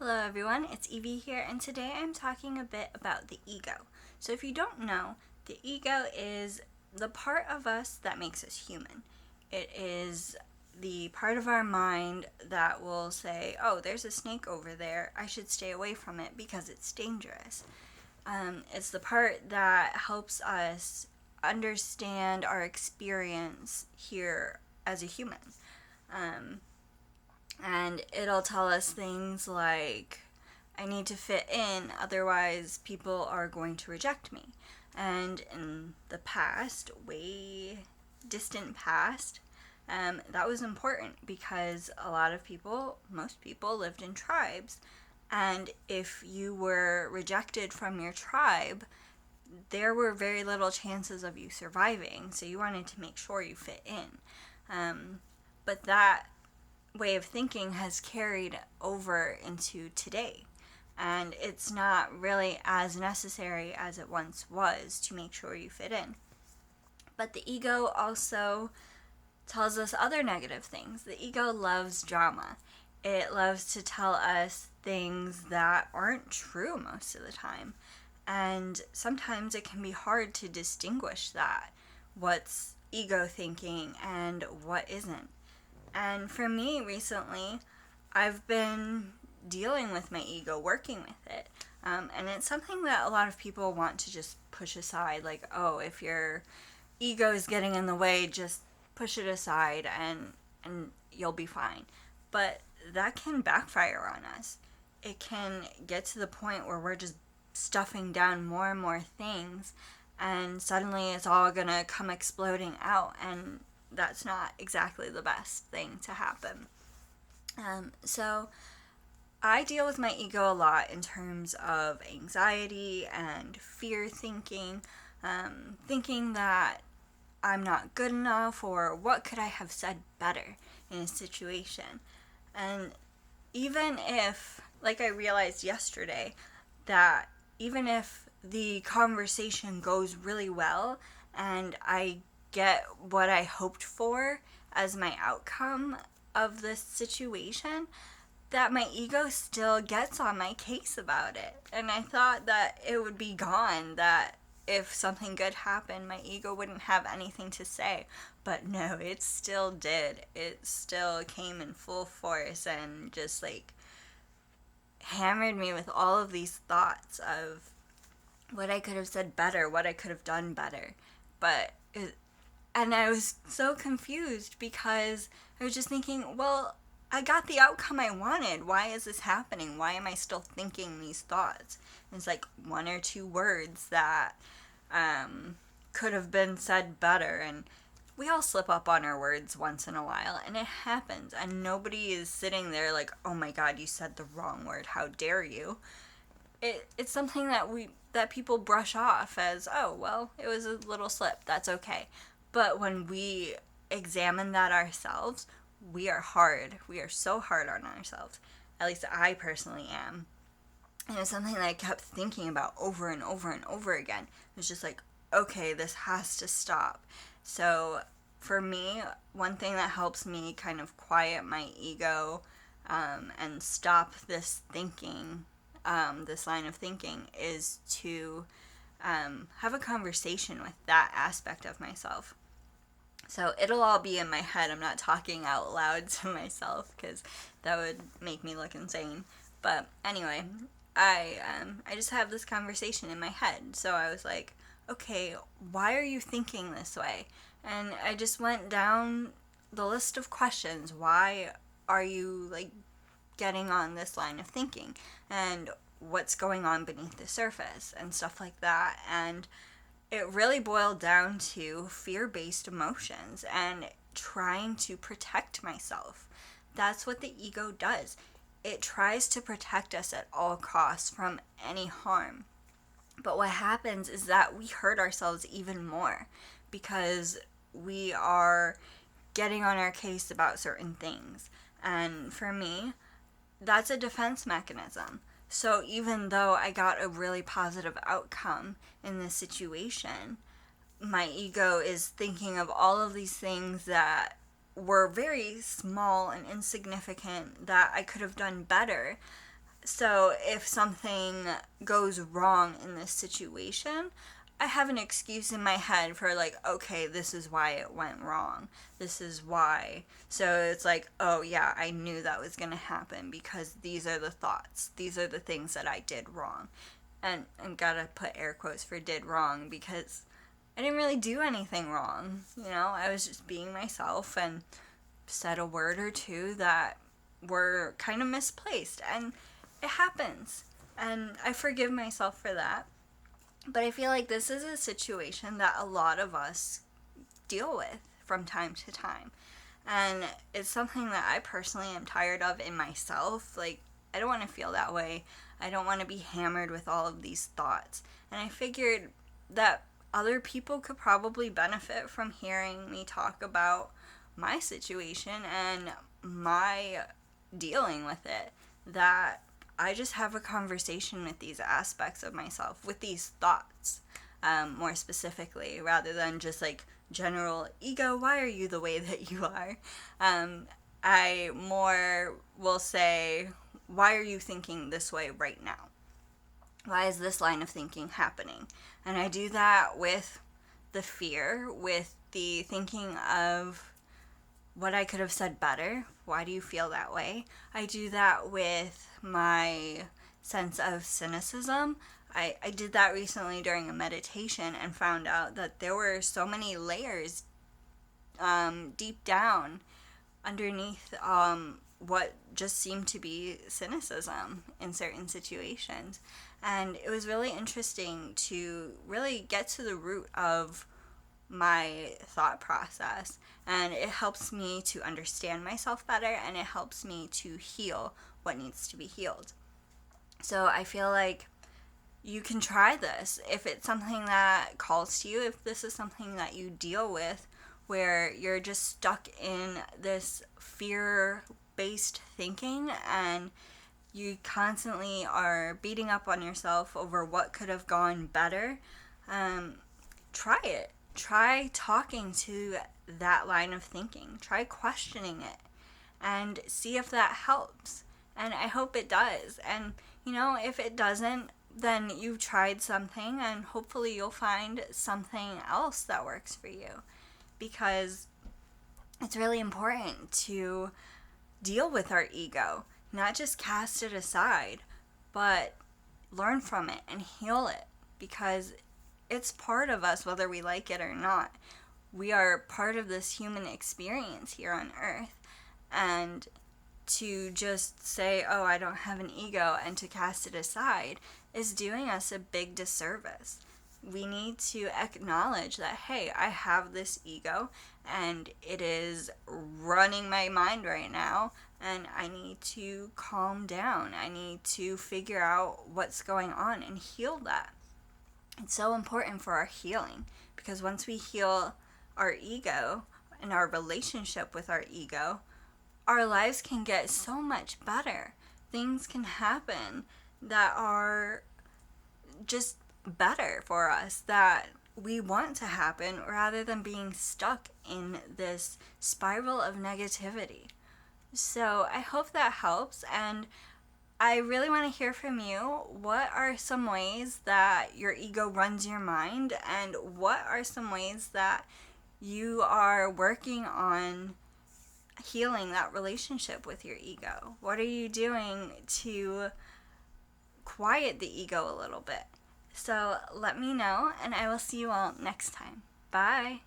Hello everyone, it's Evie here, and today I'm talking a bit about the ego. So if you don't know, the ego is the part of us that makes us human. It is the part of our mind that will say, oh, there's a snake over there, I should stay away from it because it's dangerous. It's the part that helps us understand our experience here as a human. Um, and it'll tell us things like, I need to fit in, otherwise people are going to reject me. And in the past, way distant past, that was important because a lot of people, most people, lived in tribes. And if you were rejected from your tribe, there were very little chances of you surviving. So you wanted to make sure you fit in. But that way of thinking has carried over into today. And it's not really as necessary as it once was to make sure you fit in. But the ego also tells us other negative things. The ego loves drama. It loves to tell us things that aren't true most of the time. And sometimes it can be hard to distinguish that, what's ego thinking and what isn't. And for me recently, I've been dealing with my ego, working with it. And it's something that a lot of people want to just push aside. Like, oh, if your ego is getting in the way, just push it aside and you'll be fine. But that can backfire on us. It can get to the point where we're just stuffing down more and more things, and suddenly it's all gonna come exploding out, and that's not exactly the best thing to happen. So I deal with my ego a lot in terms of anxiety and fear thinking, thinking that I'm not good enough or what could I have said better in a situation. And even if, like I realized yesterday, that even if the conversation goes really well and I get what I hoped for as my outcome of this situation, that my ego still gets on my case about it. And I thought that it would be gone, that if something good happened, my ego wouldn't have anything to say. But no, it still did. It still came in full force and just like hammered me with all of these thoughts of what I could have said better, what I could have done better. And I was so confused because I was just thinking, well, I got the outcome I wanted. Why is this happening? Why am I still thinking these thoughts? And it's like one or two words that could have been said better. And we all slip up on our words once in a while, and it happens. And nobody is sitting there like, oh my God, you said the wrong word. How dare you? It's something that people brush off as, oh, well, it was a little slip. That's okay. But when we examine that ourselves, we are hard. We are so hard on ourselves. At least I personally am. And it's something that I kept thinking about over and over and over again. It was just like, okay, this has to stop. So for me, one thing that helps me kind of quiet my ego and stop this thinking, this line of thinking, is to have a conversation with that aspect of myself. So it'll all be in my head. I'm not talking out loud to myself because that would make me look insane. But anyway, I just have this conversation in my head. So I was like, okay, why are you thinking this way? And I just went down the list of questions. Why are you like getting on this line of thinking? And what's going on beneath the surface and stuff like that. And it really boiled down to fear-based emotions and trying to protect myself. That's what the ego does. It tries to protect us at all costs from any harm. But what happens is that we hurt ourselves even more because we are getting on our case about certain things. And for me, that's a defense mechanism. So even though I got a really positive outcome in this situation, my ego is thinking of all of these things that were very small and insignificant that I could have done better. So if something goes wrong in this situation, I have an excuse in my head for like, okay, this is why it went wrong. This is why. So it's like, oh yeah, I knew that was going to happen because these are the thoughts. These are the things that I did wrong. And gotta put air quotes for did wrong because I didn't really do anything wrong. I was just being myself and said a word or two that were kind of misplaced. And it happens. And I forgive myself for that. But I feel like this is a situation that a lot of us deal with from time to time. And it's something that I personally am tired of in myself. Like, I don't want to feel that way. I don't want to be hammered with all of these thoughts. And I figured that other people could probably benefit from hearing me talk about my situation and my dealing with it. That I just have a conversation with these aspects of myself, with these thoughts, more specifically, rather than just like general ego, why are you the way that you are? I more will say, why are you thinking this way right now? Why is this line of thinking happening? And I do that with the fear, with the thinking of what I could have said better. Why do you feel that way? I do that with my sense of cynicism. I did that recently during a meditation and found out that there were so many layers deep down underneath what just seemed to be cynicism in certain situations. And it was really interesting to really get to the root of my thought process, and it helps me to understand myself better, and it helps me to heal what needs to be healed. So I feel like you can try this if it's something that calls to you, if this is something that you deal with where you're just stuck in this fear-based thinking and you constantly are beating up on yourself over what could have gone better. Try it. Try talking to that line of thinking. Try questioning it and see if that helps. And I hope it does. And, if it doesn't, then you've tried something and hopefully you'll find something else that works for you. Because it's really important to deal with our ego, not just cast it aside, but learn from it and heal it, because it's part of us whether we like it or not. We are part of this human experience here on earth, and to just say, oh, I don't have an ego, and to cast it aside is doing us a big disservice. We need to acknowledge that, hey, I have this ego and it is running my mind right now, and I need to calm down. I need to figure out what's going on and heal that. It's so important for our healing, because once we heal our ego and our relationship with our ego, our lives can get so much better. Things can happen that are just better for us, that we want to happen, rather than being stuck in this spiral of negativity. So I hope that helps, and I really want to hear from you. What are some ways that your ego runs your mind, and what are some ways that you are working on healing that relationship with your ego? What are you doing to quiet the ego a little bit? So let me know, and I will see you all next time. Bye.